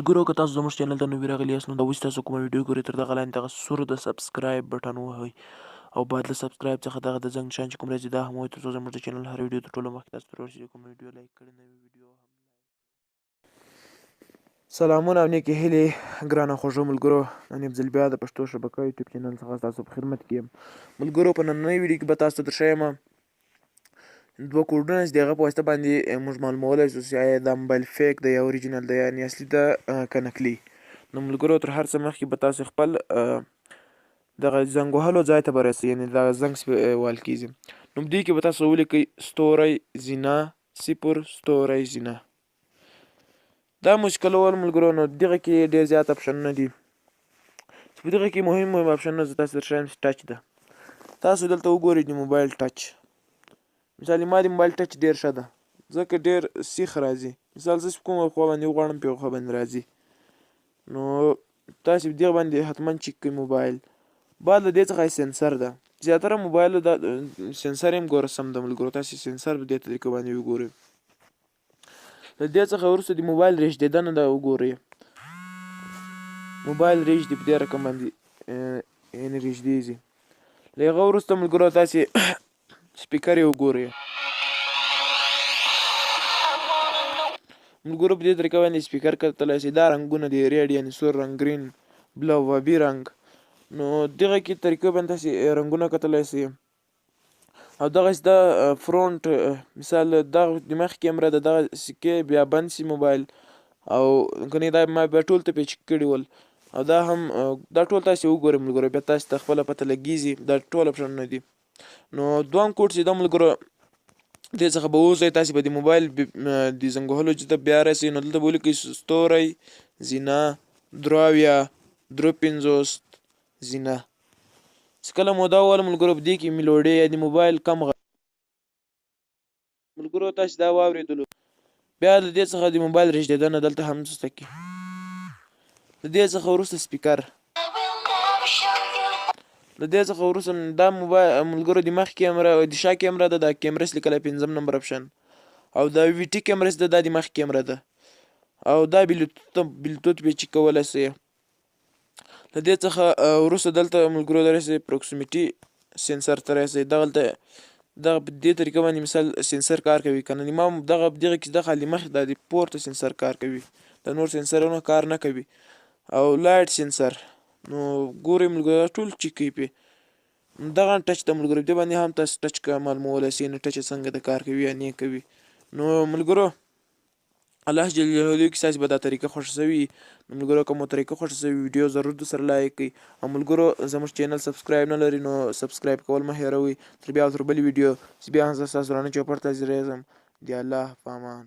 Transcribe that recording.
ملګرو که تاسو زموږ چینل ته نوي راغلي یاست نو دا اوس تاسو کومه ویډیو ګورئ تر دغه لاندې دغه سور د سبسکرایب بټن ووهئ او بعد له سبسکرایب څخه دغه د زنګ نښان چې کوم راځي دا هم ووهئ تر څو زموږ د چینل هر ویډیو تر ټولو مخکې تاسو ته ورسېږي. کومه ویډیو لایک کړې نوې ویډیو هم سلامونه او نیکې هیلې ګرانو خوږو ملګرو، نن یو ځل بیا د پښتو شبکه یوټیوب چینل څخه ستاسو په خدمت کې یم. ملګرو په نننۍ ویډیو کې به تاسو ته درښیم دوه کوډونه چې د هغه په واسطه باندې موږ معلومولی شو چې آیا دا موبایل فیک دی یا اوریجنل دی، یعنې اصلي ده که نقلي. نو ملګرو تر هر څه مخکې به تاسو خپل دغه زنګ وهلو ځای ته به راسئ، یعنې دغه زنګ وهل کېږي. نو په دې کې به تاسو ولیکئ ستوری زینه 0 زینه. دا مو چې کله وویل ملګرو نو دغه کې ډېر زیات اپشنونه دي چې په دغه کې مهم اپشنونه زه تاسو ته درښیم چې ټچ ده. تاسو دلته وګورئ د موبایل ټچ، مثال ما د موبایل ټچ ډېر ښه ده ځکه ډېر سیخ راځي، مثال زه چې کومه خوا باندې وغواړم په یوه خوا باندې راځي. نو تاسې په دغه باندې حتما چک کړئ موبایل. بعد له دې څخه سنسر ده، زیاتره موبایلو دا سنسر یې هم ګوره سم ده ملګرو، تاسې سنسر په دې طریقه باندې وګورئ. له دې څخه وروسته د موبایل رېږدېدنه ده وګورئ، موبایل رېږدي په دې رقم باندې یعنې رېږدېږي. له هغه وروسته ملګرو تاسې سپیکر یې وګورئ. ملګرو په دې طریقه باندې سپیکر کتلی شئ. دا رنګونه دي ریډ یعنې سور رنګ، ګرین، بلو و آبي رنګ. نو دغه کې طریقو باندې تاسې رنګونه کتلی شئ. او دغسې دا فرونټ مثال دغه د مخ کیمره ده، دغه سکې بیا بند شي موبایل، او کنې دا ما بیا ټول ته پې چک کړي ول، او دا هم دا ټول تاسې وګورئ ملګرو، بیا تاسې ته خپله پته لګېږي. دا ټول اپشنونه دي. نو دویم کوډ چې دا ملګرو دې څخه به ووځئ، تاسې به د موبایل د زنګ وهلو چې ته بیا راسئ نو دلته به ولیکئ ستوری زینه 53 زینه. چې کله مو دا وویل ملګرو په دې کې میلوډي یا د موبایل کم غږ ملګرو تاسې دا واورېدلو. بیا له دې څخه د موبایل رېږدېدنه دلته هم څه کړي. له دې څخه وروسته سپیکر، له دې څخه وروسته دا موبایل ملګرو د مخ کیمره د شا کیمره ده، دا کیمرس لیکلی 5 نمبر اپشن، او دا وي ټي کیمرس ده، دا د مخ کیمره ده، او دا بلوتوت به چک کولی شئ. له دې څخه وروسته دلته ملګرو راسئ پروکسیمیټي سنسر ته راسئ. دغلته دغه په دې طریقه باندې مثال سنسر کار کوي که نه، ما دغه دغه کې د خالي مخ دا د پورته سنسر کار کوي، د نور سنسرونه کار نه کوي. او لایټ سنسر نو ګورئ ملګرو ټول چک کوي پې. دغه ټچ د ملګرو دې باندې هم تاسو ټچ معلومولی شئ نو ټچ څنګه د کار کوي یا نه کوي. نو ملګرو الله جل جلاله کې ستاسې به دا طریقه خوښه شوي. نو ملګرو که مو طریقه خوښه شوي ویډیو ضرور درسره لایک کړئ، او ملګرو زموږ چینل سبسکرایب نه لري نو سبسکرایب کول مه هېروئ. تر بیا تر بلې ویډیو چې بیا هم زه ستاسو درانه چوپړ ته حاضرېږم. د الله په امان.